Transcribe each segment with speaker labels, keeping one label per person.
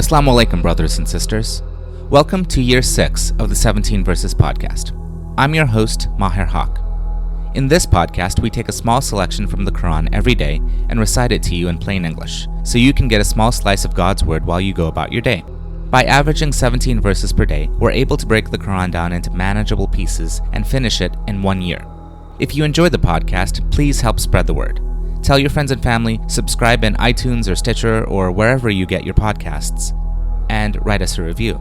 Speaker 1: As-salaam wa-alaikum, brothers and sisters. Welcome to Year 6 of the 17 Verses podcast. I'm your host, Maher Haq. In this podcast, we take a small selection from the Quran every day and recite it to you in plain English, so you can get a small slice of God's Word while you go about your day. By averaging 17 verses per day, we're able to break the Quran down into manageable pieces and finish it in 1 year. If you enjoy the podcast, please help spread the word. Tell your friends and family, subscribe in iTunes or Stitcher or wherever you get your podcasts, and write us a review.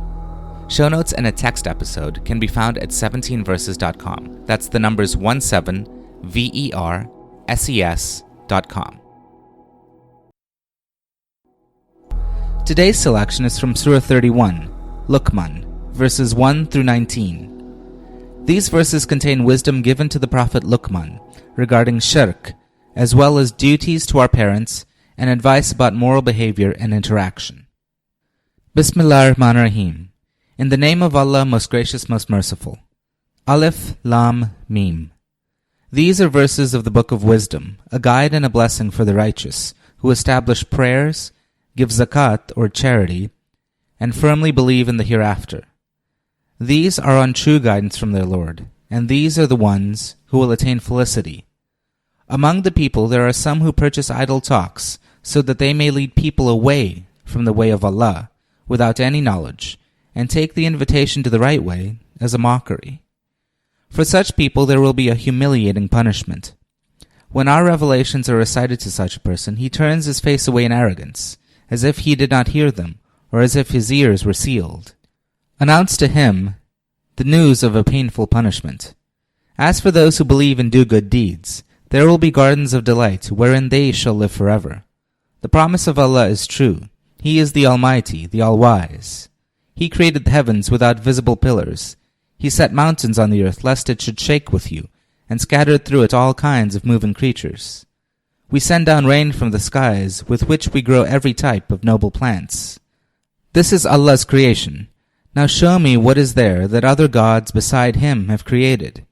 Speaker 1: Show notes and a text episode can be found at 17verses.com. That's the numbers 17verses.com. Today's selection is from Surah 31, Luqmân, verses 1 through 19. These verses contain wisdom given to the Prophet Luqmân regarding shirk, as well as duties to our parents and advice about moral behavior and interaction. Bismillah ar-Rahman ar-Rahim. In the name of Allah, most gracious, most merciful. Alif, Lam, Mim. These are verses of the Book of Wisdom, a guide and a blessing for the righteous, who establish prayers, give zakat or charity, and firmly believe in the hereafter. These are on true guidance from their Lord, and these are the ones who will attain felicity. Among the people there are some who purchase idle talks, so that they may lead people away from the way of Allah, without any knowledge, and take the invitation to the right way as a mockery. For such people there will be a humiliating punishment. When our revelations are recited to such a person, he turns his face away in arrogance, as if he did not hear them, or as if his ears were sealed. Announce to him the news of a painful punishment. As for those who believe and do good deeds, there will be gardens of delight, wherein they shall live forever. The promise of Allah is true. He is the Almighty, the All-Wise. He created the heavens without visible pillars. He set mountains on the earth, lest it should shake with you, and scattered through it all kinds of moving creatures. We send down rain from the skies, with which we grow every type of noble plants. This is Allah's creation. Now show me what is there that other gods beside Him have created.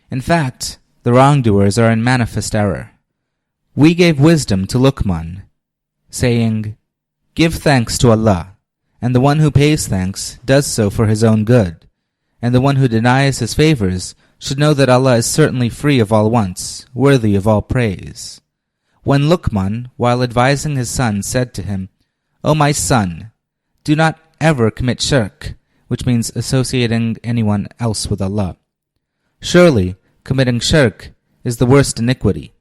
Speaker 1: In fact, the wrongdoers are in manifest error. We gave wisdom to Luqmân, saying, Give thanks to Allah, and the one who pays thanks does so for his own good, and the one who denies His favors should know that Allah is certainly free of all wants, worthy of all praise. When Luqmân, while advising his son, said to him, O my son, do not ever commit shirk, which means associating anyone else with Allah. Surely, committing shirk is the worst iniquity.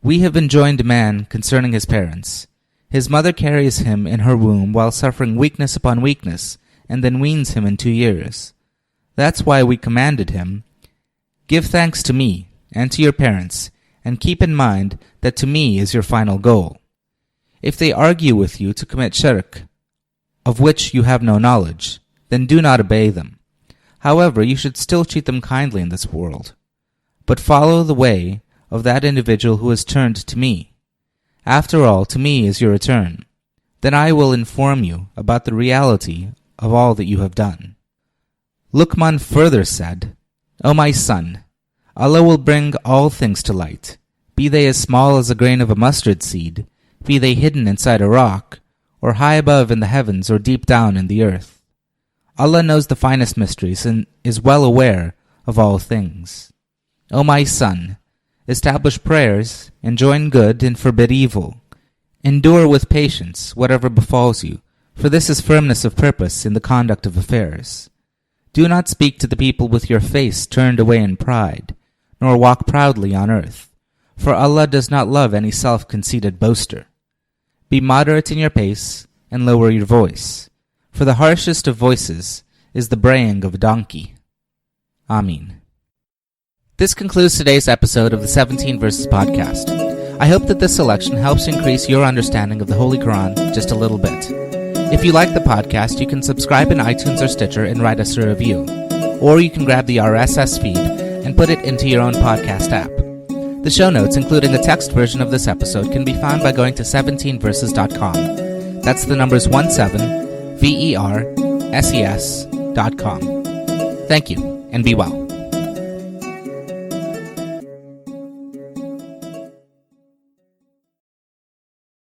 Speaker 1: We have enjoined man concerning his parents. His mother carries him in her womb while suffering weakness upon weakness, and then weans him in 2 years. That's why we commanded him, Give thanks to me and to your parents, and keep in mind that to me is your final goal. If they argue with you to commit shirk, of which you have no knowledge, then do not obey them. However, you should still treat them kindly in this world. But follow the way of that individual who has turned to me. After all, to me is your return. Then I will inform you about the reality of all that you have done. Luqmân further said, O my son, Allah will bring all things to light, be they as small as a grain of a mustard seed, be they hidden inside a rock, or high above in the heavens or deep down in the earth. Allah knows the finest mysteries and is well aware of all things. O my son, establish prayers, enjoin good and forbid evil. Endure with patience whatever befalls you, for this is firmness of purpose in the conduct of affairs. Do not speak to the people with your face turned away in pride, nor walk proudly on earth, for Allah does not love any self-conceited boaster. Be moderate in your pace and lower your voice, for the harshest of voices is the braying of a donkey. Ameen. This concludes today's episode of the 17 Verses podcast. I hope that this selection helps increase your understanding of the Holy Quran just a little bit. If you like the podcast, you can subscribe in iTunes or Stitcher and write us a review. Or you can grab the RSS feed and put it into your own podcast app. The show notes, including a text version of this episode, can be found by going to 17verses.com. That's the numbers 17verses.com. Thank you, and be well.